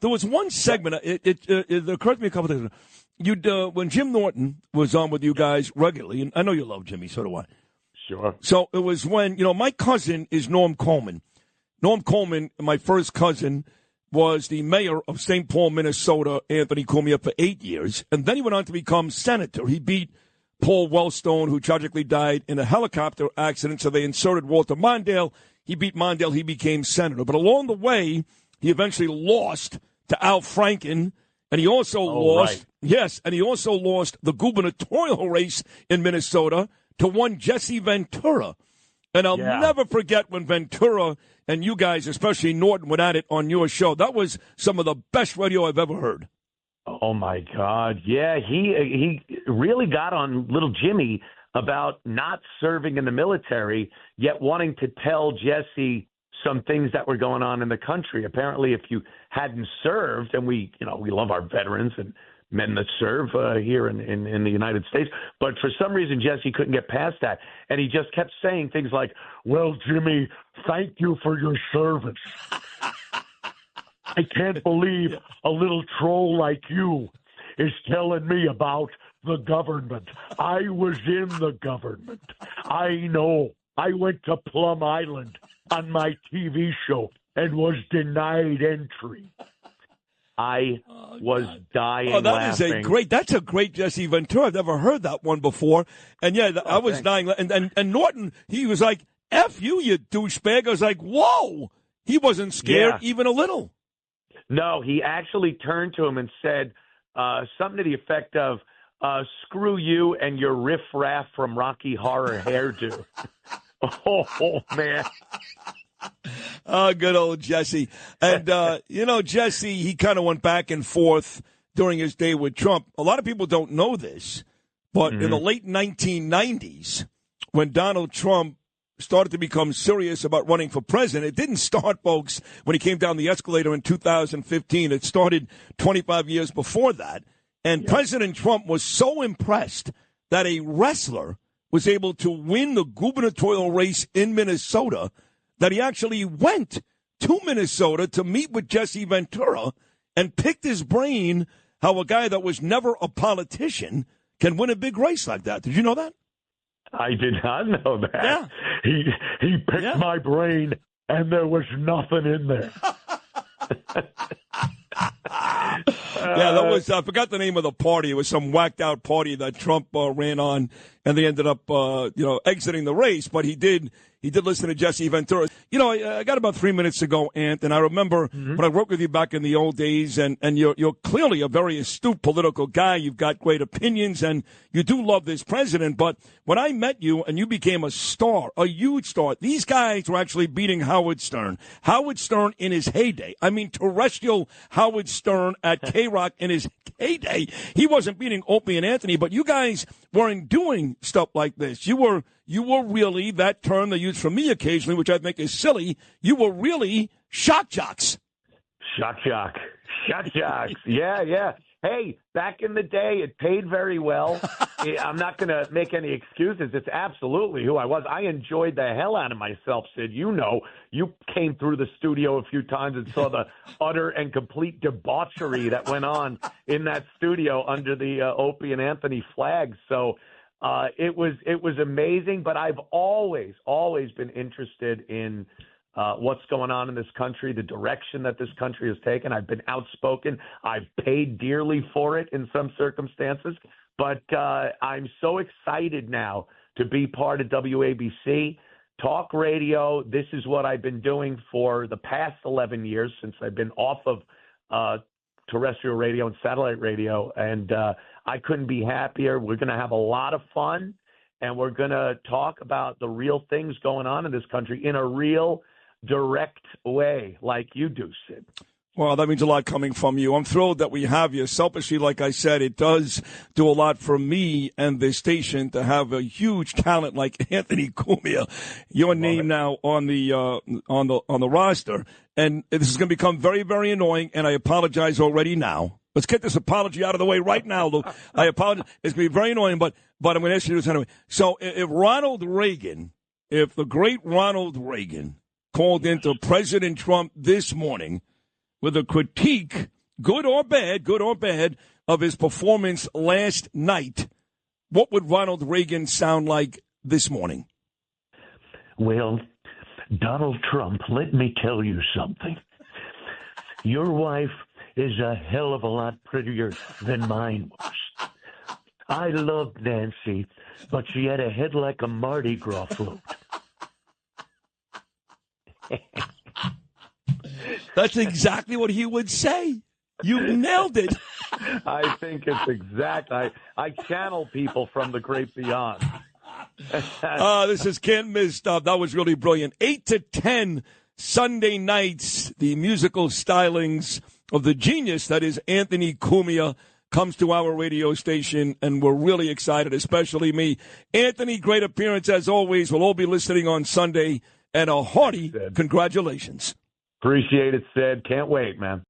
There was one segment. It occurred to me a couple of days ago. When Jim Norton was on with you guys regularly, and I know you love Jimmy, so do I. Sure. So it was when, my cousin is Norm Coleman. Norm Coleman, my first cousin, was the mayor of St. Paul, Minnesota, Anthony Cumia, for 8 years. And then he went on to become senator. He beat Paul Wellstone, who tragically died in a helicopter accident. So they inserted Walter Mondale. He beat Mondale. He became senator. But along the way, he eventually lost to Al Franken. And he also lost, and he also lost the gubernatorial race in Minnesota to one Jesse Ventura. And I'll never forget when Ventura and you guys, especially Norton, went at it on your show. That was some of the best radio I've ever heard. Oh, my God. Yeah, he really got on little Jimmy about not serving in the military, yet wanting to tell Jesse some things that were going on in the country. Apparently, if you hadn't served, and we love our veterans and men that serve here in the United States. But for some reason, Jesse couldn't get past that. And he just kept saying things like, well, Jimmy, thank you for your service. I can't believe a little troll like you is telling me about the government. I was in the government. I know. I went to Plum Island on my TV show and was denied entry. I was dying laughing. That's a great Jesse Ventura. I've never heard that one before. And, I was dying. And Norton, he was like, F you, you douchebag. I was like, whoa. He wasn't scared even a little. No, he actually turned to him and said something to the effect of, screw you and your riff-raff from Rocky Horror hairdo. Oh, man. Oh, good old Jesse. And, Jesse, he kind of went back and forth during his day with Trump. A lot of people don't know this, but in the late 1990s, when Donald Trump started to become serious about running for president, it didn't start, folks, when he came down the escalator in 2015. It started 25 years before that. And President Trump was so impressed that a wrestler was able to win the gubernatorial race in Minnesota that he actually went to Minnesota to meet with Jesse Ventura and picked his brain how a guy that was never a politician can win a big race like that. Did you know that? I did not know that. Yeah. He picked my brain, and there was nothing in there. That was, I forgot the name of the party. It was some whacked out party that Trump ran on, and they ended up, exiting the race. But he did listen to Jesse Ventura. I got about 3 minutes to go, Ant, and I remember when I worked with you back in the old days, and you're clearly a very astute political guy. You've got great opinions, and you do love this president. But when I met you and you became a star, a huge star, these guys were actually beating Howard Stern. Howard Stern in his heyday. I mean, terrestrial Howard Stern at K-Rock in his heyday. He wasn't beating Opie and Anthony, but you guys weren't doing stuff like this. You were really, that term they use for me occasionally, which I think is silly, you were really shock jocks. Shock jocks. Yeah. Hey, back in the day, it paid very well. I'm not going to make any excuses. It's absolutely who I was. I enjoyed the hell out of myself, Sid. You came through the studio a few times and saw the utter and complete debauchery that went on in that studio under the Opie and Anthony flag. So it was amazing, but I've always been interested in what's going on in this country, the direction that this country has taken. I've been outspoken. I've paid dearly for it in some circumstances, but I'm so excited now to be part of WABC talk radio. This is what I've been doing for the past 11 years since I've been off of terrestrial radio and satellite radio, and I couldn't be happier. We're going to have a lot of fun, and we're going to talk about the real things going on in this country in a real direct way like you do, Sid. Well, that means a lot coming from you. I'm thrilled that we have you. Selfishly, like I said, it does do a lot for me and this station to have a huge talent like Anthony Cumia, your name now on the roster. And this is going to become very, very annoying, and I apologize already now. Let's get this apology out of the way right now, Lou. I apologize. It's going to be very annoying, but I'm going to ask you this anyway. So if the great Ronald Reagan called into President Trump this morning with a critique, good or bad, of his performance last night, what would Ronald Reagan sound like this morning? Well, Donald Trump, let me tell you something. Your wife is a hell of a lot prettier than mine was. I loved Nancy, but she had a head like a Mardi Gras float. That's exactly what he would say. You nailed it. I think it's exact. I channel people from the great beyond. This is Can't Miss Stuff. That was really brilliant. 8 to 10 Sunday nights, the musical stylings of the genius that is Anthony Cumia comes to our radio station, and we're really excited, especially me. Anthony, great appearance as always. We'll all be listening on Sunday, and a hearty congratulations. Appreciate it, Sid. Can't wait, man.